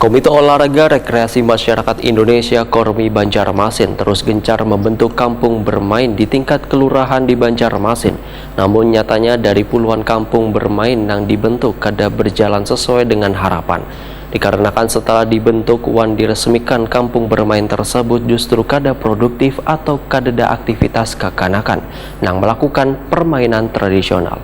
Komite Olahraga Rekreasi Masyarakat Indonesia Kormi Banjarmasin terus gencar membentuk kampung bermain di tingkat kelurahan di Banjarmasin. Namun nyatanya dari puluhan kampung bermain yang dibentuk kada berjalan sesuai dengan harapan. Dikarenakan setelah dibentuk wan diresmikan kampung bermain tersebut justru kada produktif atau kadeda aktivitas kekanakan yang melakukan permainan tradisional.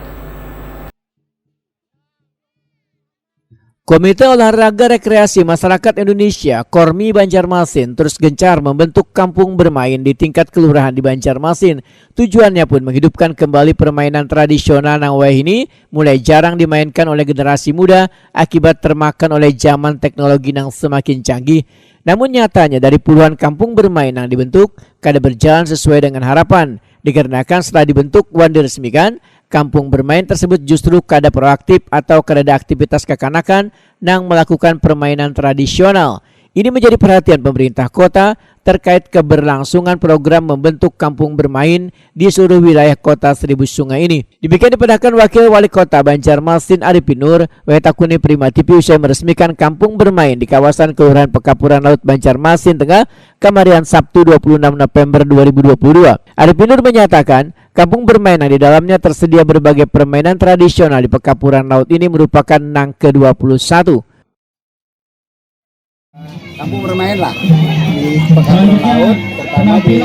Komite Olahraga Rekreasi Masyarakat Indonesia Kormi Banjarmasin terus gencar membentuk kampung bermain di tingkat kelurahan di Banjarmasin. Tujuannya pun menghidupkan kembali permainan tradisional yang ini mulai jarang dimainkan oleh generasi muda akibat termakan oleh zaman teknologi yang semakin canggih. Namun nyatanya dari puluhan kampung bermain yang dibentuk kada berjalan sesuai dengan harapan. Dikarenakan setelah dibentuk wan diresmikan, kampung bermain tersebut justru kada proaktif atau kada ada aktivitas kekanakan yang melakukan permainan tradisional. Ini menjadi perhatian pemerintah kota terkait keberlangsungan program membentuk kampung bermain di seluruh wilayah kota Seribu Sungai ini. Demikian dipadahkan Wakil Wali Kota Banjarmasin Arifin Nur, Wetakuni Prima TV usai meresmikan kampung bermain di kawasan Kelurahan Pekapuran Laut Banjarmasin Tengah, Kamarian Sabtu 26 November 2022. Arifin Nur menyatakan kampung bermain yang di dalamnya tersedia berbagai permainan tradisional di Pekapuran Laut ini merupakan nang ke-21. Kampung bermain lah di Pekapuran Laut, terutama di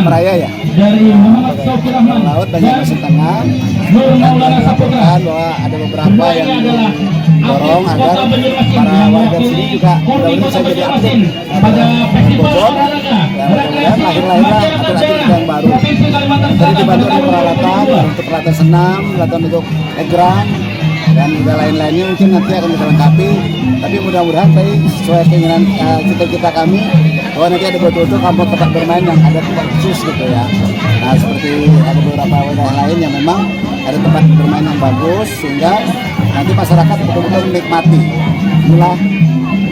Meraya ya. Pekapuran Laut Banjarmasin Tengah. Dan dilaporkan bahwa ada beberapa yang dorong agar para warga sini juga mudah-mudahan bisa jadi aktif Bogor. Dan mudah-mudahan lahirlah atlet-atlet yang baru. Jadi dibantu dengan peralatan untuk peralatan senam, peralatan untuk egrang, dan juga lain-lainnya mungkin nanti akan kita lengkapi. Tapi mudah-mudahan tadi sesuai keinginan cita-cita kami bahwa nanti ada betul-betul kampung tempat bermain yang ada tempat khusus gitu ya. Nah seperti ada beberapa wilayah lain yang memang ada tempat bermain yang bagus sehingga nanti masyarakat betul-betul menikmati. Inilah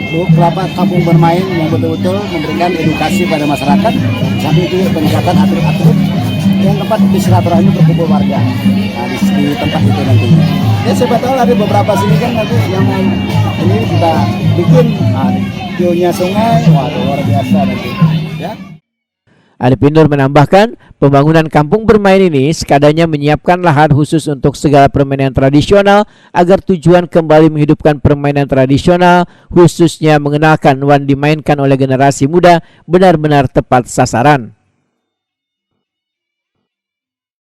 beberapa kampung bermain yang betul-betul memberikan edukasi pada masyarakat sampai itu peningkatan atlet-atlet yang tempat bersilaturahmi berkumpul warga. Nah, di tempat itu nantinya. Ya siapa tahu ada beberapa sini kan nanti yang ini kita bikin view-nya sungai, waduh luar biasa nanti. Ya. Arifin Nur menambahkan, pembangunan kampung bermain ini sekadanya menyiapkan lahan khusus untuk segala permainan tradisional agar tujuan kembali menghidupkan permainan tradisional khususnya mengenalkan wan dimainkan oleh generasi muda benar-benar tepat sasaran.